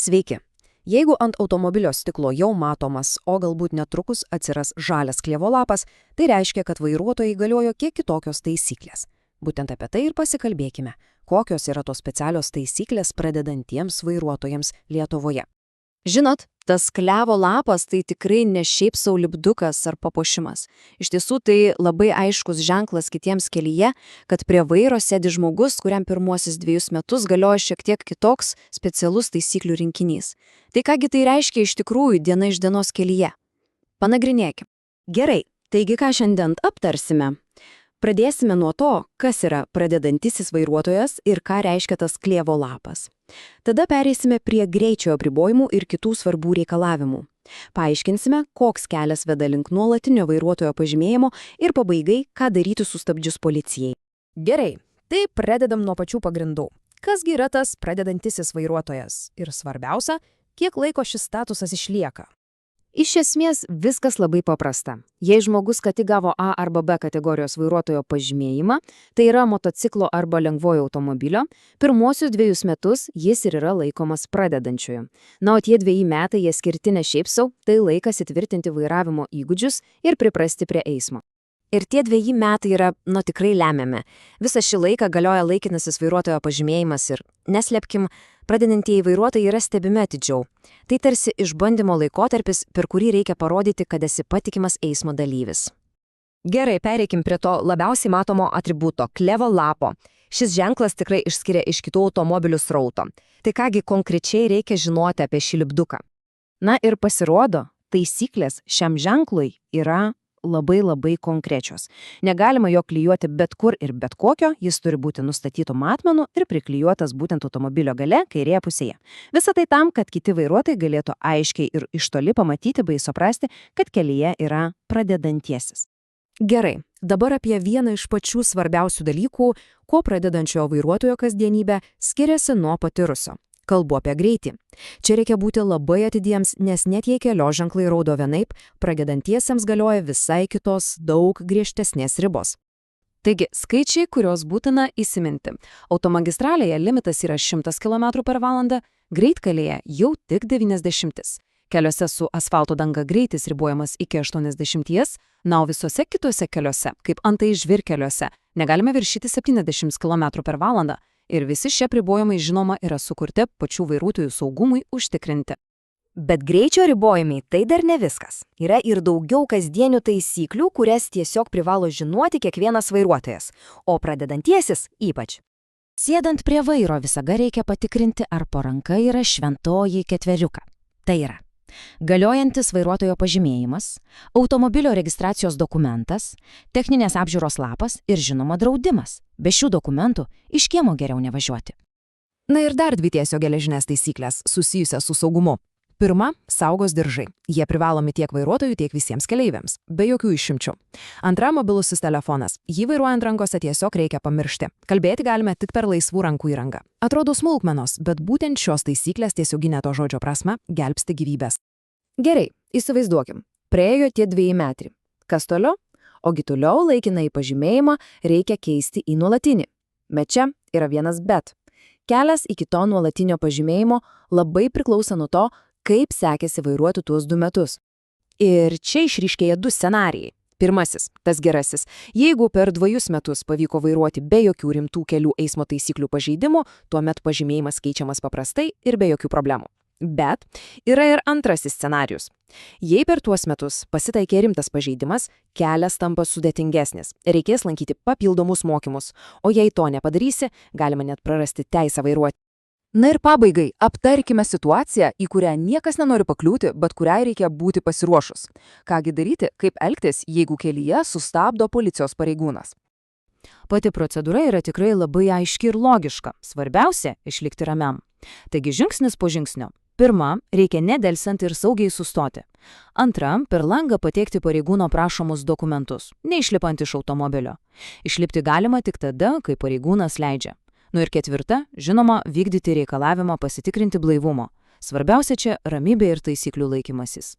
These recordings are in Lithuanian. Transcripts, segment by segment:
Sveiki. Jeigu ant automobilio stiklo jau matomas, o galbūt netrukus atsiras žalias klievo lapas, tai reiškia, kad vairuotojai galiojo kiek kitokios taisyklės. Būtent apie tai ir pasikalbėkime, kokios yra tos specialios taisyklės pradedantiems vairuotojams Lietuvoje. Žinot, tas klevo lapas tai tikrai ne šiaip sau lipdukas ar papuošimas. Iš tiesų tai labai aiškus ženklas kitiems kelyje, kad prie vairo sėdi žmogus, kuriam pirmuosius 2 metus galioja šiek tiek kitoks specialus taisyklių rinkinys. Tai kągi tai reiškia iš tikrųjų diena iš dienos kelyje? Panagrinėkim. Gerai, taigi ką šiandien aptarsime? Pradėsime nuo to, kas yra pradedantisis vairuotojas ir ką reiškia tas klievo lapas. Tada pereisime prie greičio apribojimų ir kitų svarbių reikalavimų. Paaiškinsime, koks kelias veda link nuolatinio vairuotojo pažymėjimo ir pabaigai, ką daryti sustabdžius policijai. Gerai, tai pradedam nuo pačių pagrindų. Kasgi yra tas pradedantisis vairuotojas? Ir svarbiausia, kiek laiko šis statusas išlieka? Iš esmės viskas labai paprasta. Jei žmogus ką tik gavo A arba B kategorijos vairuotojo pažymėjimą, tai yra motociklo arba lengvojo automobilio, pirmuosius 2 metus jis ir yra laikomas pradedančiuoju. Na, o tie 2 metai jie skirti ne šiaip sau, tai laikas įtvirtinti vairavimo įgūdžius ir priprasti prie eismo. Ir tie 2 metai yra, tikrai lemiami. Visą šį laiką galioja laikinasis vairuotojo pažymėjimas ir, neslėpkim, pradedantieji vairuotojai yra stebimi atidžiau. Tai tarsi išbandymo laikotarpis, per kurį reikia parodyti, kad esi patikimas eismo dalyvis. Gerai, pereikim prie to labiausiai matomo atributo – klevo lapo. Šis ženklas tikrai išskiria iš kitų automobilių srauto. Tai kągi konkrečiai reikia žinoti apie šį lipduką? Na ir pasirodo, taisyklės šiam ženklui yra labai konkrečios. Negalima jo klijuoti bet kur ir bet kokio, jis turi būti nustatytų matmenų ir priklijuotas būtent automobilio gale kairėje pusėje. Visa tai tam, kad kiti vairuotojai galėtų aiškiai ir iš toli pamatyti bei suprasti, kad kelyje yra pradedantiesis. Gerai, dabar apie vieną iš pačių svarbiausių dalykų, kuo pradedančiojo vairuotojo kasdienybė skiriasi nuo patyrusio. Kalbu apie greitį. Čia reikia būti labai atidiems, nes net jei kelio ženklai raudo vienaip, pradedantiesiems galioja visai kitos, daug griežtesnės ribos. Taigi, skaičiai, kuriuos būtina įsiminti. Automagistralėje limitas yra 100 km/h, greitkelėje jau tik 90. Keliuose su asfalto danga greitis ribojamas iki 80, na, o visuose kituose keliuose, kaip antai žvyrkeliuose, negalime viršyti 70 km/h. Ir visi šie apribojimai, žinoma, yra sukurti pačių vairuotojų saugumui užtikrinti. Bet greičio ribojimai tai dar ne viskas. Yra ir daugiau kasdienių taisyklių, kurias tiesiog privalo žinoti kiekvienas vairuotojas, o pradedantiesis ypač. Sėdant prie vairo visada reikia patikrinti, ar po ranka yra šventoji ketveriuka. Tai yra galiojantis vairuotojo pažymėjimas, automobilio registracijos dokumentas, techninės apžiūros lapas ir žinoma draudimas. Be šių dokumentų iš kiemo geriau nevažiuoti. Na ir dar 2 tiesio geležinės taisyklės susijusios su saugumu. Pirma, saugos diržai. Jie privalomi tiek vairuotojų, tiek visiems keleiviams, be jokių išimčių. Antra, mobilusis telefonas. Jį vairuojant rankose tiesiog reikia pamiršti. Kalbėti galime tik per laisvų rankų įrangą. Atrodo smulkmenos, bet būtent šios taisyklės tiesioginė to žodžio prasme gelbsti gyvybės. Gerai, įsivaizduokim. Praėjo tie 2 metai. Kas toliau? Ogi toliau laikinai pažymėjimą reikia keisti į nuolatinį. Bet čia yra vienas bet. Kelias iki to nuolatinio pažymėjimo labai priklauso nuo to, kaip sekėsi vairuoti tuos 2 metus. Ir čia išryškėja 2 scenarijai. Pirmasis, tas gerasis. Jeigu per 2 metus pavyko vairuoti be jokių rimtų kelių eismo taisyklių pažeidimų, tuomet pažymėjimas keičiamas paprastai ir be jokių problemų. Bet yra ir antrasis scenarius. Jei per tuos metus pasitaikė rimtas pažeidimas, kelias tampa sudėtingesnis. Reikės lankyti papildomus mokymus, o jei to nepadarysi, galima net prarasti teisę vairuoti. Na ir pabaigai, aptarkime situaciją, į kurią niekas nenori pakliūti, bet kuriai reikia būti pasiruošus. Kągi daryti, kaip elgtis, jeigu kelyje sustabdo policijos pareigūnas. Pati procedūra yra tikrai labai aiški ir logiška. Svarbiausia – išlikti ramiam. Taigi žingsnis po žingsnio. Pirma, reikia nedelsiant ir saugiai sustoti. Antra, per langą pateikti pareigūno prašomus dokumentus, neišlipant iš automobilio. Išlipti galima tik tada, kai pareigūnas leidžia. Nu ir ketvirta, žinoma, vykdyti reikalavimą pasitikrinti blaivumo. Svarbiausia čia ramybė ir taisyklių laikymasis.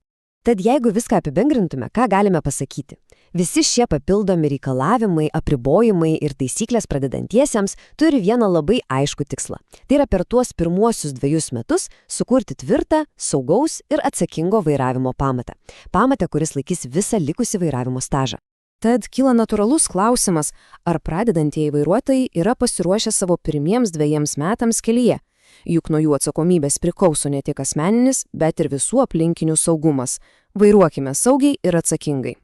Tad jeigu viską apibendrintume, ką galime pasakyti? Visi šie papildomi reikalavimai, apribojimai ir taisyklės pradedantiesiems turi vieną labai aiškų tikslą. Tai yra per tuos pirmuosius 2 metus sukurti tvirtą, saugaus ir atsakingo vairavimo pamatą. Pamatą, kuris laikys visą likusį vairavimo stažą. Tad kyla natūralus klausimas, ar pradedantieji vairuotojai yra pasiruošę savo pirmiems 2 metams kelyje. Juk nuo jų atsakomybės priklauso ne tik asmeninis, bet ir visų aplinkinių saugumas. Vairuokime saugiai ir atsakingai.